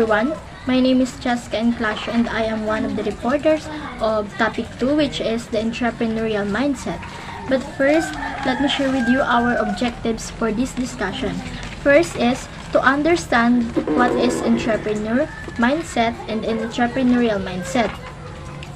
everyone. My name is Cheska and Clash, and I am one of the reporters of Topic 2, which is the Entrepreneurial Mindset. But first, let me share with you our objectives for this discussion. First is to understand what is entrepreneur mindset and an entrepreneurial mindset.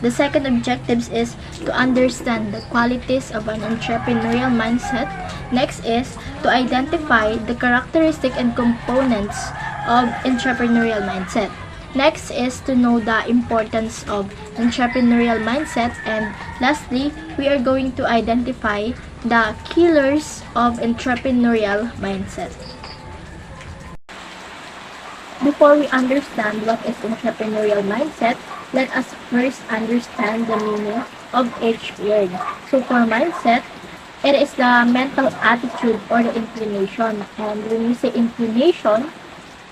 The second objective is to understand the qualities of an entrepreneurial mindset. Next is to identify the characteristics and components of entrepreneurial mindset. Next is to know the importance of entrepreneurial mindset. And lastly, we are going to identify the killers of entrepreneurial mindset. Before we understand what is entrepreneurial mindset, let us first understand the meaning of each word. So for mindset, it is the mental attitude or the inclination. And when we say inclination,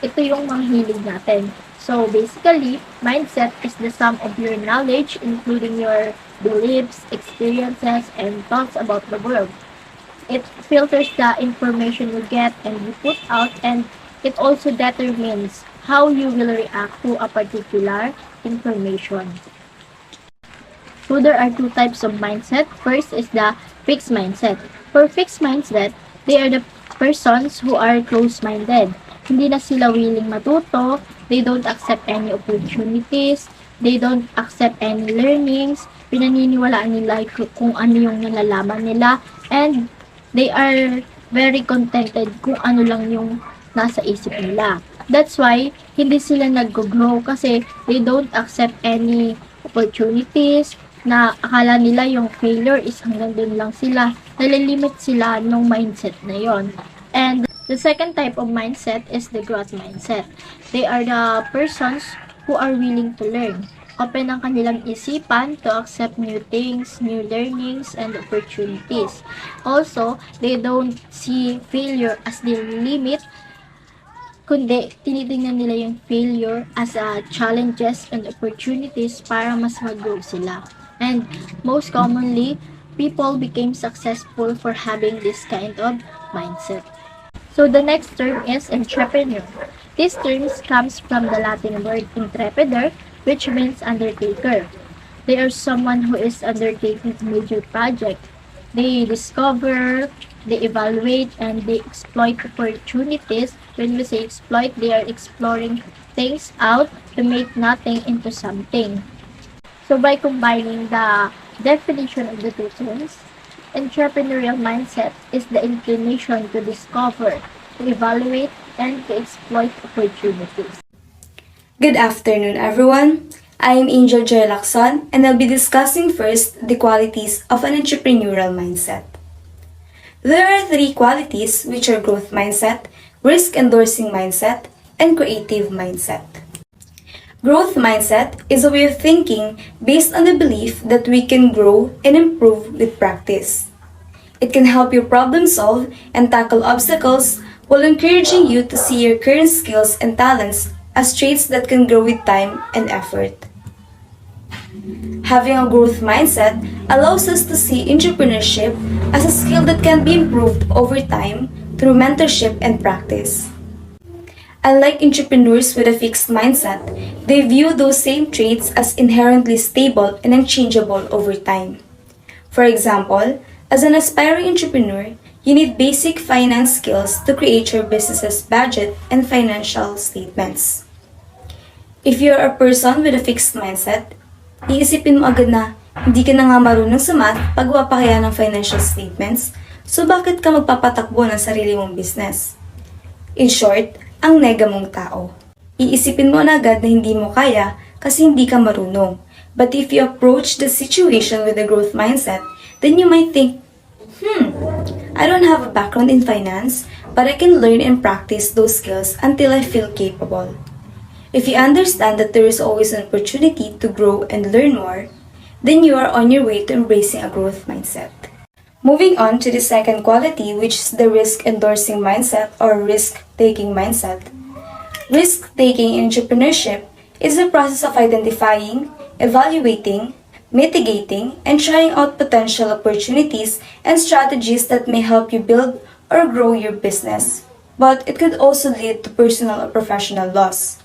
ito yung mga hilig natin. So basically, mindset is the sum of your knowledge, including your beliefs, experiences, and thoughts about the world. It filters the information you get and you put out, and it also determines how you will react to a particular information. So there are two types of mindset. First is the fixed mindset. For fixed mindset, they are the persons who are close-minded. Hindi na sila willing matuto, they don't accept any opportunities, they don't accept any learnings, pinaniniwalaan nila kung ano yung nalalaman nila, and they are very contented kung ano lang yung nasa isip nila. That's why, hindi sila nag-grow kasi they don't accept any opportunities na akala nila yung failure is hanggang dun lang sila. Nalilimit sila nung mindset na yon. And the second type of mindset is the growth mindset. They are the persons who are willing to learn. Open ang kanilang isipan to accept new things, new learnings, and opportunities. Also, they don't see failure as the limit, kundi tinitingnan nila yung failure as challenges and opportunities para mas mag-grow sila. And most commonly, people became successful for having this kind of mindset. So the next term is entrepreneur. This term comes from the Latin word entrepreneur, which means undertaker. They are someone who is undertaking a major project. They discover, they evaluate, and they exploit opportunities. When we say exploit, they are exploring things out to make nothing into something. So by combining the definition of the two terms, entrepreneurial mindset is the inclination to discover, to evaluate, and to exploit opportunities. Good afternoon, everyone. I am Angel Joy Lacson, and I'll be discussing first the qualities of an entrepreneurial mindset. There are three qualities, which are growth mindset, risk-endorsing mindset, and creative mindset. Growth mindset is a way of thinking based on the belief that we can grow and improve with practice. It can help you problem solve and tackle obstacles while encouraging you to see your current skills and talents as traits that can grow with time and effort. Having a growth mindset allows us to see entrepreneurship as a skill that can be improved over time through mentorship and practice. Unlike entrepreneurs with a fixed mindset, they view those same traits as inherently stable and unchangeable over time. For example, as an aspiring entrepreneur, you need basic finance skills to create your business's budget and financial statements. If you're a person with a fixed mindset, iisipin mo agad na hindi ka na nga marunong sa math paggawa pa kaya ng financial statements, so bakit ka magpapatakbo ng sarili mong business? In short, ang nega mong tao. Iisipin mo na agad na hindi mo kaya kasi hindi ka marunong. But if you approach the situation with a growth mindset, then you might think, I don't have a background in finance, but I can learn and practice those skills until I feel capable. If you understand that there is always an opportunity to grow and learn more, then you are on your way to embracing a growth mindset. Moving on to the second quality, which is the risk-endorsing mindset or risk-taking mindset. Risk-taking in entrepreneurship is the process of identifying, evaluating, mitigating, and trying out potential opportunities and strategies that may help you build or grow your business. But it could also lead to personal or professional loss.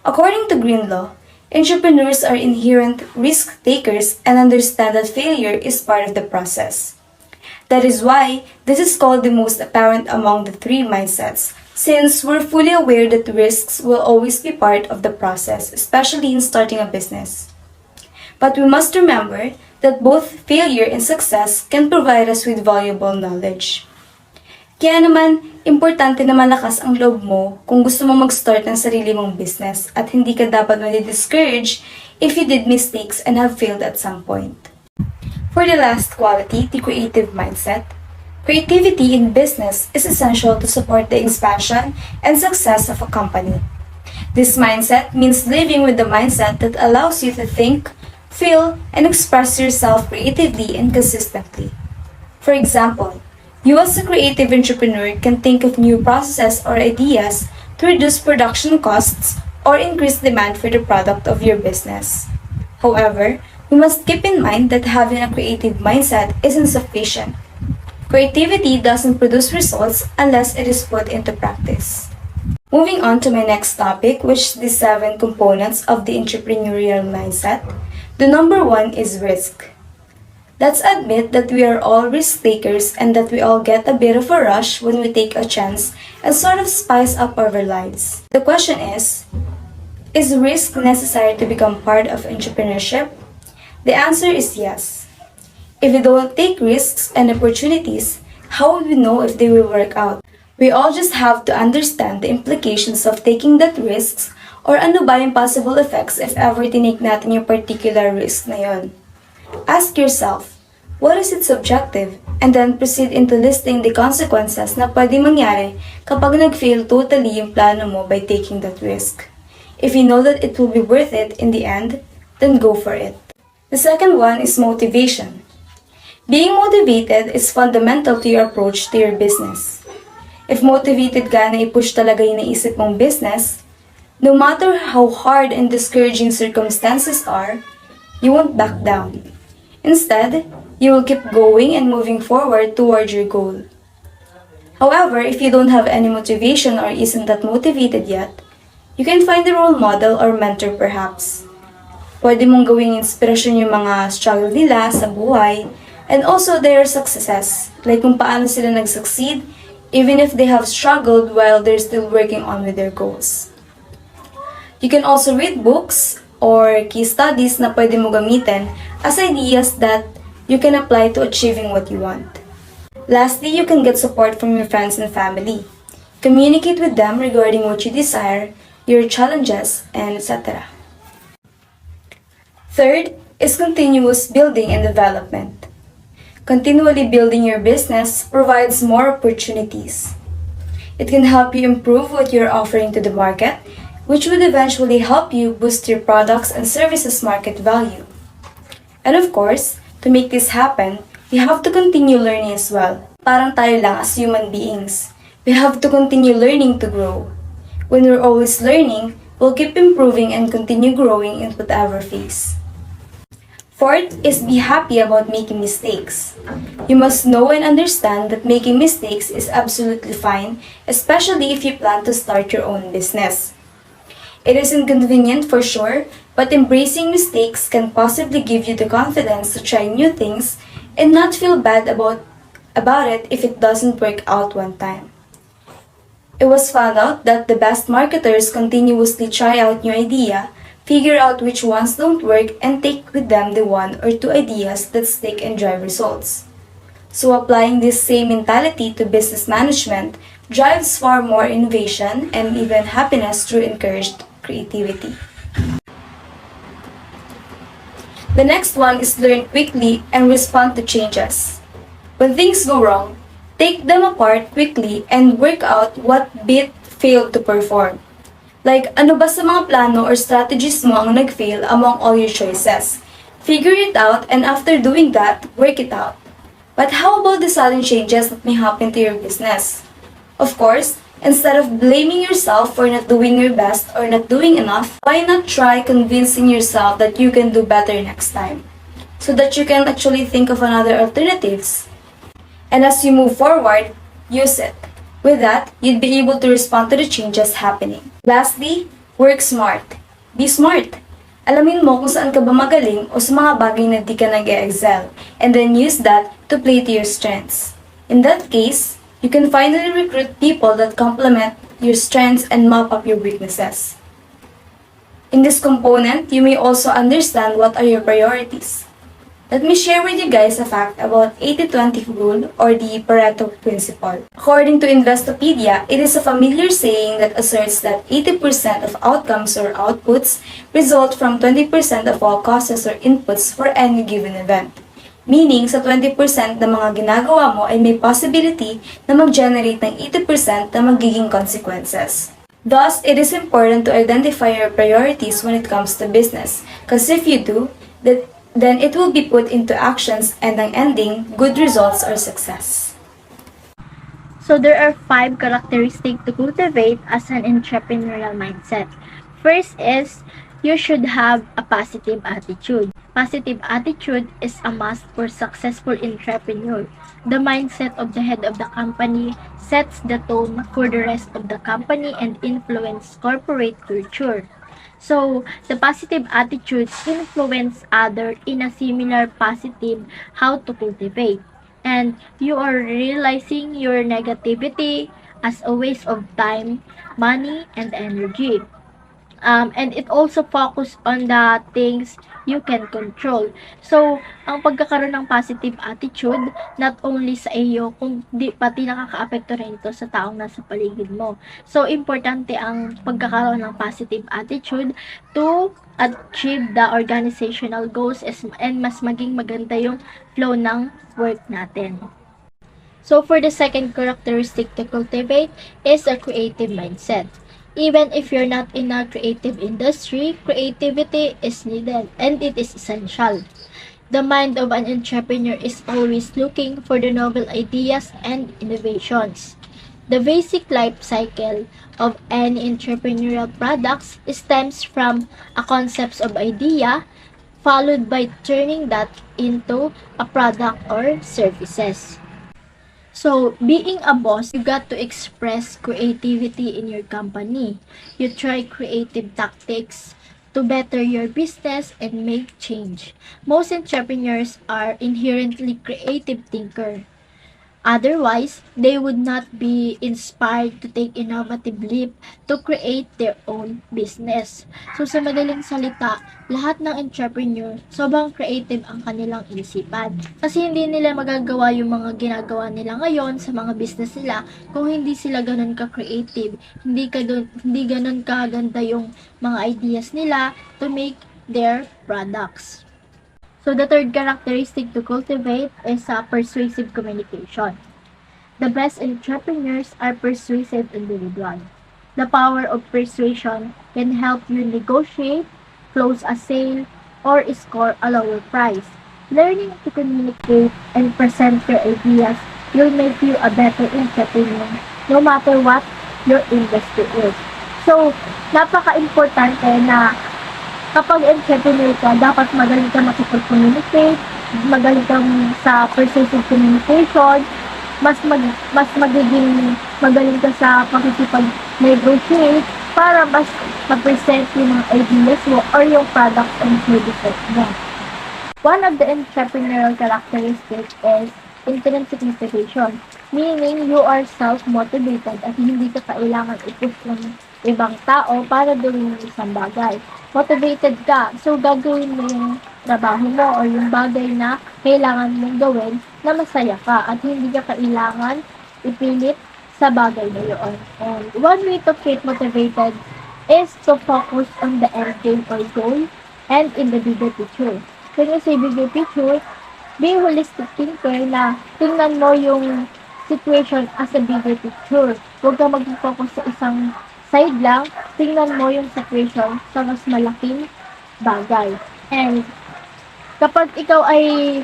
According to Green Law, entrepreneurs are inherent risk takers and understand that failure is part of the process. That is why this is called the most apparent among the three mindsets, since we're fully aware that risks will always be part of the process, especially in starting a business. But we must remember that both failure and success can provide us with valuable knowledge. Kaya naman, importante na malakas ang loob mo kung gusto mo mag-start ng sarili mong business at hindi ka dapat ma-discourage if you did mistakes and have failed at some point. For the last quality, the creative mindset, creativity in business is essential to support the expansion and success of a company. This mindset means living with the mindset that allows you to think, feel, and express yourself creatively and consistently. For example, you as a creative entrepreneur can think of new processes or ideas to reduce production costs or increase demand for the product of your business. However, we must keep in mind that having a creative mindset isn't sufficient. Creativity doesn't produce results unless it is put into practice. Moving on to my next topic, which is the 7 components of the entrepreneurial mindset. The number 1 is risk. Let's admit that we are all risk takers and that we all get a bit of a rush when we take a chance and sort of spice up our lives. The question is risk necessary to become part of entrepreneurship? The answer is yes. If we don't take risks and opportunities, how would we know if they will work out? We all just have to understand the implications of taking that risks or ano ba yung possible effects if ever tinake natin yung particular risk na yun. Ask yourself, what is its objective? And then proceed into listing the consequences na pwede mangyari kapag nag-fail totally yung plano mo by taking that risk. If you know that it will be worth it in the end, then go for it. The second one is motivation. Being motivated is fundamental to your approach to your business. If motivated ka na i-push talaga yung naisip mong business, no matter how hard and discouraging circumstances are, you won't back down. Instead, you will keep going and moving forward toward your goal. However, if you don't have any motivation or isn't that motivated yet, you can find a role model or mentor perhaps. Pwede mong gawing inspirasyon yung mga struggle nila sa buhay and also their successes, like kung paano sila nag-succeed even if they have struggled while they're still working on with their goals. You can also read books or case studies na pwede mo gamitin as ideas that you can apply to achieving what you want. Lastly, you can get support from your friends and family. Communicate with them regarding what you desire, your challenges, and etc. Third is continuous building and development. Continually building your business provides more opportunities. It can help you improve what you're offering to the market, which would eventually help you boost your products and services market value. And of course, to make this happen, you have to continue learning as well. Parang tayo lang as human beings. We have to continue learning to grow. When we're always learning, we'll keep improving and continue growing in whatever phase. Fourth is be happy about making mistakes. You must know and understand that making mistakes is absolutely fine, especially if you plan to start your own business. It is inconvenient for sure, but embracing mistakes can possibly give you the confidence to try new things and not feel bad about it if it doesn't work out one time. It was found out that the best marketers continuously try out new idea, figure out which ones don't work, and take with them the 1 or 2 ideas that stick and drive results. So applying this same mentality to business management drives far more innovation and even happiness through encouraged creativity. The next one is learn quickly and respond to changes. When things go wrong, take them apart quickly and work out what bit failed to perform. Like, ano ba sa mga plano or strategies mo ang nag-fail among all your choices? Figure it out and after doing that, work it out. But how about the sudden changes that may happen to your business? Of course, instead of blaming yourself for not doing your best or not doing enough, why not try convincing yourself that you can do better next time? So that you can actually think of another alternatives. And as you move forward, use it. With that, you'd be able to respond to the changes happening. Lastly, Work smart. Be smart. Alamin mo kung saan ka ba magaling o sa mga bagay na di ka nag-excel, and then use that to play to your strengths. In that case, you can finally recruit people that complement your strengths and mop up your weaknesses. In this component, you may also understand what are your priorities. Let me share with you guys a fact about 80-20 rule or the Pareto principle. According to Investopedia, it is a familiar saying that asserts that 80% of outcomes or outputs result from 20% of all causes or inputs for any given event. Meaning, sa 20% ng mga ginagawa mo ay may possibility na mag-generate ng 80% na magiging consequences. Thus, it is important to identify your priorities when it comes to business, because if you do, then it will be put into actions and ang ending, good results or success. So there are 5 characteristics to cultivate as an entrepreneurial mindset. First is, you should have a positive attitude. Positive attitude is a must for successful entrepreneur. The mindset of the head of the company sets the tone for the rest of the company and influence corporate culture. So, the positive attitude influence other in a similar positive how to cultivate. And you are realizing your negativity as a waste of time, money, and energy. And it also focus on the things you can control. So, ang pagkakaroon ng positive attitude, not only sa iyo, kundi pati nakakaapekto rin ito sa taong nasa paligid mo. So, importante ang pagkakaroon ng positive attitude to achieve the organizational goals and mas maging maganda yung flow ng work natin. So, for the second characteristic to cultivate is a creative mindset. Even if you're not in a creative industry, creativity is needed and it is essential. The mind of an entrepreneur is always looking for the novel ideas and innovations. The basic life cycle of any entrepreneurial products stems from a concept of idea followed by turning that into a product or services. So, being a boss, you got to express creativity in your company. You try creative tactics to better your business and make change. Most entrepreneurs are inherently creative thinker. Otherwise, they would not be inspired to take innovative leap to create their own business. So, sa madaling salita, lahat ng entrepreneur, sobrang creative ang kanilang isipan. Kasi hindi nila magagawa yung mga ginagawa nila ngayon sa mga business nila kung hindi sila ganun ka-creative, hindi ganun kaganda yung mga ideas nila to make their products. So, the third characteristic to cultivate is persuasive communication. The best entrepreneurs are persuasive individuals. The power of persuasion can help you negotiate, close a sale, or score a lower price. Learning to communicate and present your ideas will make you a better entrepreneur, no matter what your industry is. So, napaka-importante na kapag entrepreneur ka, dapat magaling ka makipag-communicate, magaling kang sa persuasive communication, mas magiging magaling ka sa pakikipag-negotiate para mas ma-present yung mga ideas mo or yung products and services mo. One of the entrepreneurial characteristics is intrinsic motivation, meaning you are self-motivated at hindi ka kailangan i-push ng ibang tao para gawin yung isang bagay. Motivated ka, so gagawin mo yung trabaho mo o yung bagay na kailangan mong gawin na masaya ka at hindi ka kailangan ipilit sa bagay na yun. And one way to keep motivated is to focus on the end game or goal and in the bigger picture. When you say bigger picture, be holistic thinker na tingnan mo yung situation as a bigger picture. Huwag ka mag-focus sa isang side lang, tingnan mo yung situation sa mas malaking bagay. And kapag ikaw ay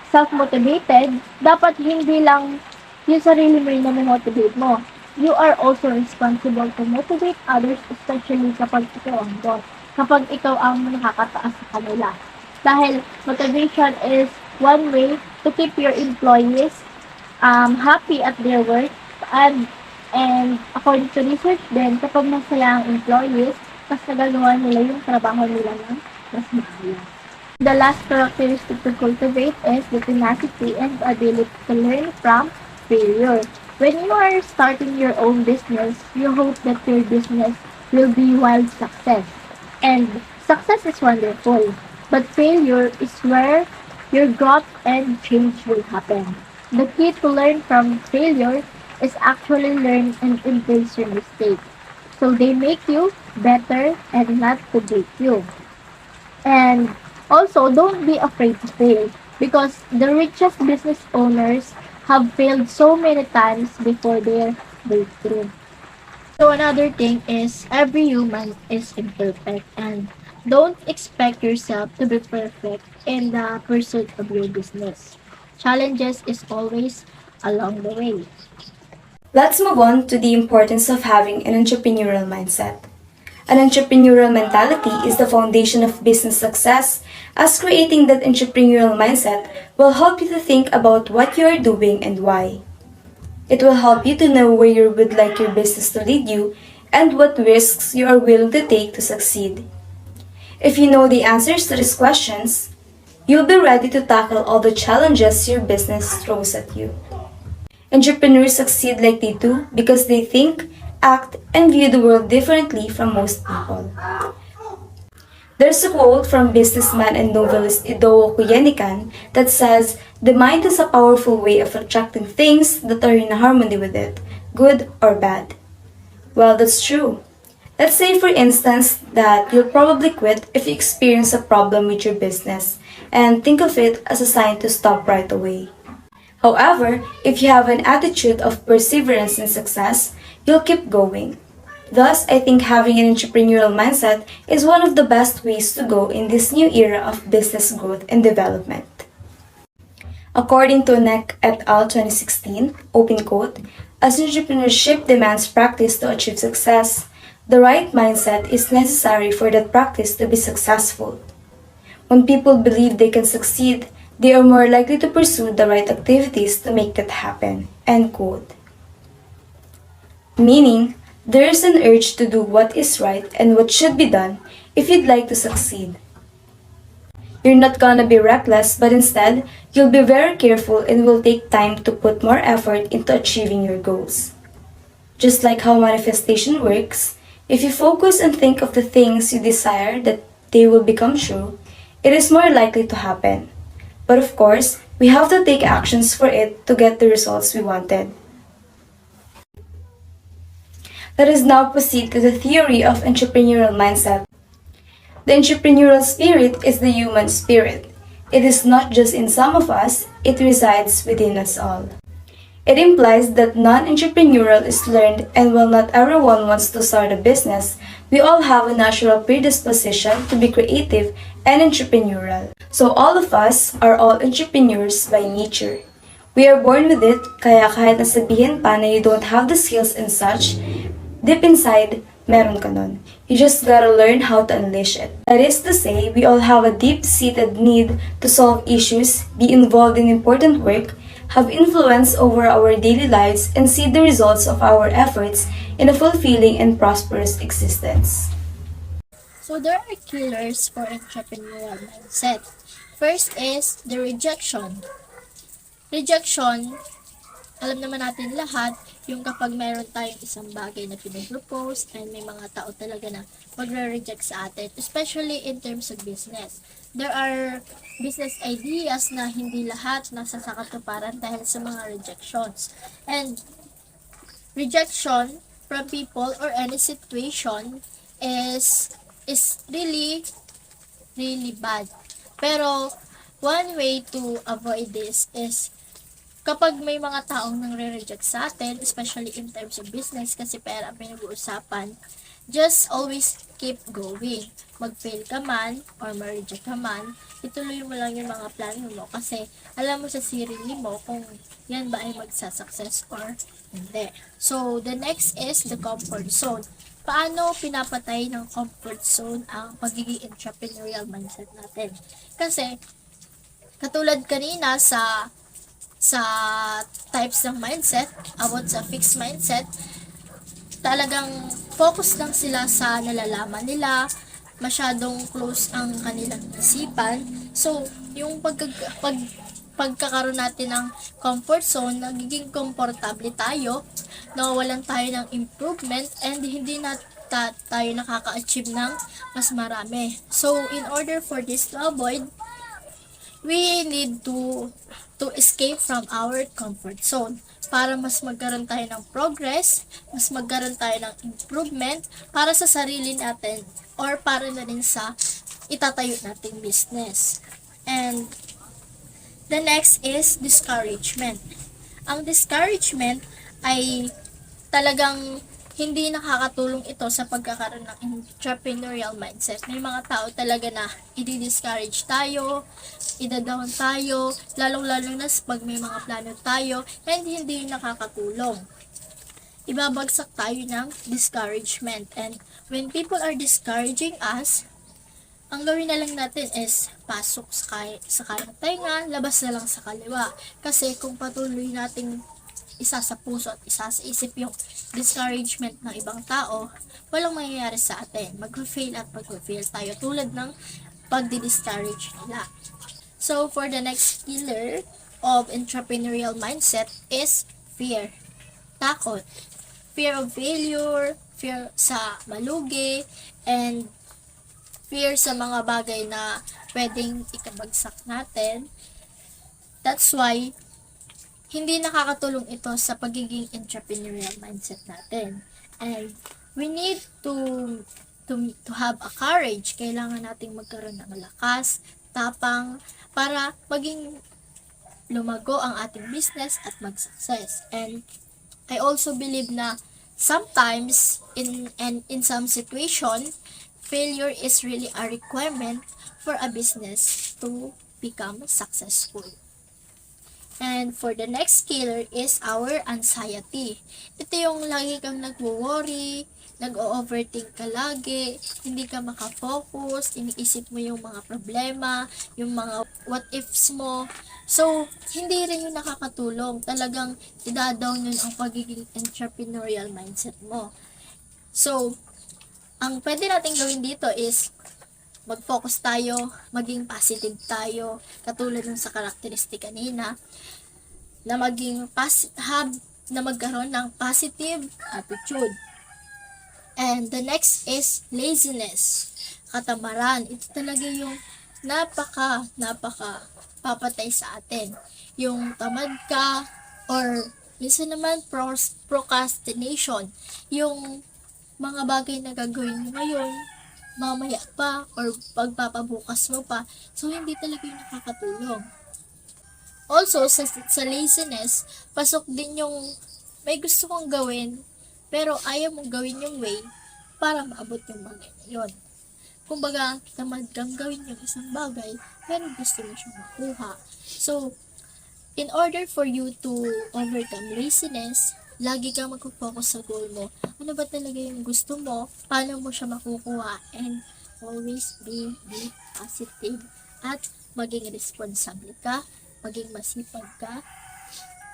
self-motivated, dapat hindi lang yung sarili mo rin na motivate mo. You are also responsible to motivate others, especially kapag ikaw ang boss. Kapag ikaw ang nakakataas sa kanila. Dahil motivation is one way to keep your employees happy at their work and And according to research din, kapag masaya ang employees, mas nagagawa nila yung trabaho nila ng mas maayos. The last characteristic to cultivate is the tenacity and ability to learn from failure. When you are starting your own business, you hope that your business will be wild success. And success is wonderful, but failure is where your growth and change will happen. The key to learn from failure is actually learn and embrace your mistakes. So they make you better and not to break you. And also, don't be afraid to fail because the richest business owners have failed so many times before their breakthrough. So another thing is every human is imperfect and don't expect yourself to be perfect in the pursuit of your business. Challenges is always along the way. Let's move on to the importance of having an entrepreneurial mindset. An entrepreneurial mentality is the foundation of business success, as creating that entrepreneurial mindset will help you to think about what you are doing and why. It will help you to know where you would like your business to lead you and what risks you are willing to take to succeed. If you know the answers to these questions, you'll be ready to tackle all the challenges your business throws at you. Entrepreneurs succeed like they do because they think, act, and view the world differently from most people. There's a quote from businessman and novelist Idoo Kuyenikan that says, "The mind is a powerful way of attracting things that are in harmony with it, good or bad." Well, that's true. Let's say, for instance, that you'll probably quit if you experience a problem with your business and think of it as a sign to stop right away. However, if you have an attitude of perseverance and success, you'll keep going. Thus, I think having an entrepreneurial mindset is one of the best ways to go in this new era of business growth and development. According to Neck et al. 2016, open quote, "As entrepreneurship demands practice to achieve success, the right mindset is necessary for that practice to be successful. When people believe they can succeed, they are more likely to pursue the right activities to make that happen." End quote. Meaning, there is an urge to do what is right and what should be done if you'd like to succeed. You're not gonna be reckless, but instead, you'll be very careful and will take time to put more effort into achieving your goals. Just like how manifestation works, if you focus and think of the things you desire that they will become true, it is more likely to happen. But of course, we have to take actions for it to get the results we wanted. Let us now proceed to the theory of entrepreneurial mindset. The entrepreneurial spirit is the human spirit. It is not just in some of us, it resides within us all. It implies that non-entrepreneurial is learned, and while not everyone wants to start a business, we all have a natural predisposition to be creative and entrepreneurial. So all of us are all entrepreneurs by nature. We are born with it, kaya kahit nasabihin pa na you don't have the skills and such, deep inside, meron ka nun. You just gotta learn how to unleash it. That is to say, we all have a deep-seated need to solve issues, be involved in important work, have influence over our daily lives, and see the results of our efforts in a fulfilling and prosperous existence. So there are killers for entrepreneurial mindset. First is the rejection. Rejection, alam naman natin lahat, yung kapag meron tayong isang bagay na pinag-propose and may mga tao talaga na magre-reject sa atin, especially in terms of business. There are business ideas na hindi lahat nasa sakatuparan dahil sa mga rejections. And rejection from people or any situation is really bad. Pero one way to avoid this is kapag may mga taong nangre-reject sa atin, especially in terms of business, kasi pera ang pinag-uusapan, just always keep going. Mag-fail ka man, or ma-reject ka man, ituloy mo lang yung mga plano mo, kasi alam mo sa sarili mo kung yan ba ay magsa-success or hindi. So, the next is the comfort zone. Paano pinapatay ng comfort zone ang pagiging entrepreneurial mindset natin? Kasi, katulad kanina sa types ng mindset, about sa fixed mindset, talagang focus lang sila sa nalalaman nila, masyadong close ang kanilang isipan. So, yung pagkakaroon natin ng comfort zone, nagiging komportable tayo, nawawalan tayo ng improvement, and hindi na tayo nakaka-achieve ng mas marami. So, in order for this to avoid, we need to escape from our comfort zone para mas magkaroon tayo ng progress, mas magkaroon tayo ng improvement para sa sarili natin or para na rin sa itatayo nating business. And the next is discouragement. Ang discouragement ay talagang hindi nakakatulong ito sa pagkakaroon ng entrepreneurial mindset. May mga tao talaga na i-discourage tayo, ida-down tayo, lalong-lalo na pag may mga plano tayo, and hindi nakakatulong. Ibabagsak tayo ng discouragement. And when people are discouraging us, ang gawin na lang natin is pasok sa kanang tainga, labas na lang sa kaliwa. Kasi kung patuloy nating isa sa puso at isa sa isip yung discouragement ng ibang tao, walang mangyayari sa atin. Mag-fail at mag-fail tayo tulad ng pagdi-discourage nila. So, for the next pillar of entrepreneurial mindset is fear. Takot. Fear of failure, fear sa malugi, and fear sa mga bagay na pwedeng ikabagsak natin. That's why hindi nakakatulong ito sa pagiging entrepreneurial mindset natin. And we need to have a courage. Kailangan nating magkaroon ng lakas, tapang, para maging lumago ang ating business at mag-success. And I also believe na sometimes, in some situation, failure is really a requirement for a business to become successful. And for the next killer is our anxiety. Ito yung lagi kang nagwo-worry, nag-o-overthink ka lagi, hindi ka makafocus, iniisip mo yung mga problema, yung mga what ifs mo. So, hindi rin yung nakakatulong. Talagang ida-down yun ang pagiging entrepreneurial mindset mo. So, ang pwede natin gawin dito is mag-focus tayo, maging positive tayo, katulad ng sa karakteristik kanina, na na magkaroon ng positive attitude. And the next is laziness, katamaran. Ito talaga yung napaka papatay sa atin. Yung tamad ka, or minsan naman procrastination, yung mga bagay na gagawin mo ngayon, mamaya pa, or pagpapabukas mo pa. So, hindi talaga yung nakakatulong. Also, sa laziness, pasok din yung may gusto kong gawin, pero ayaw mong gawin yung way para maabot yung bagay na yun. Kumbaga, tamad kang gawin yung isang bagay, pero gusto mo siyang makuha. So, in order for you to overcome laziness, lagi kang mag-focus sa goal mo. Ano ba talaga yung gusto mo? Paano mo siya makukuha? And always be positive. At maging responsable ka, maging masipag ka,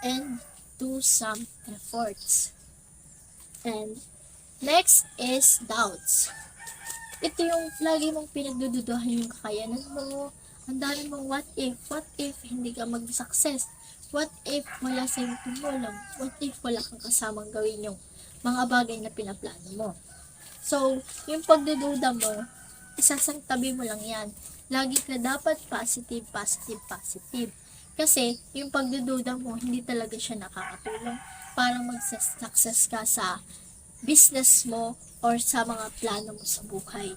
and do some efforts. And next is doubts. Ito yung lagi mong pinagdududahan yung kakayanan mo. Ang dami mong what if hindi ka mag-success? What if wala sa'yo tumulong? What if wala kang kasamang gawin yung mga bagay na pinaplano mo? So, yung pagdududa mo, isasangtabi mo lang yan. Lagi ka dapat positive. Kasi, yung pagdududa mo, hindi talaga siya nakakatulong para mag-success ka sa business mo or sa mga plano mo sa buhay.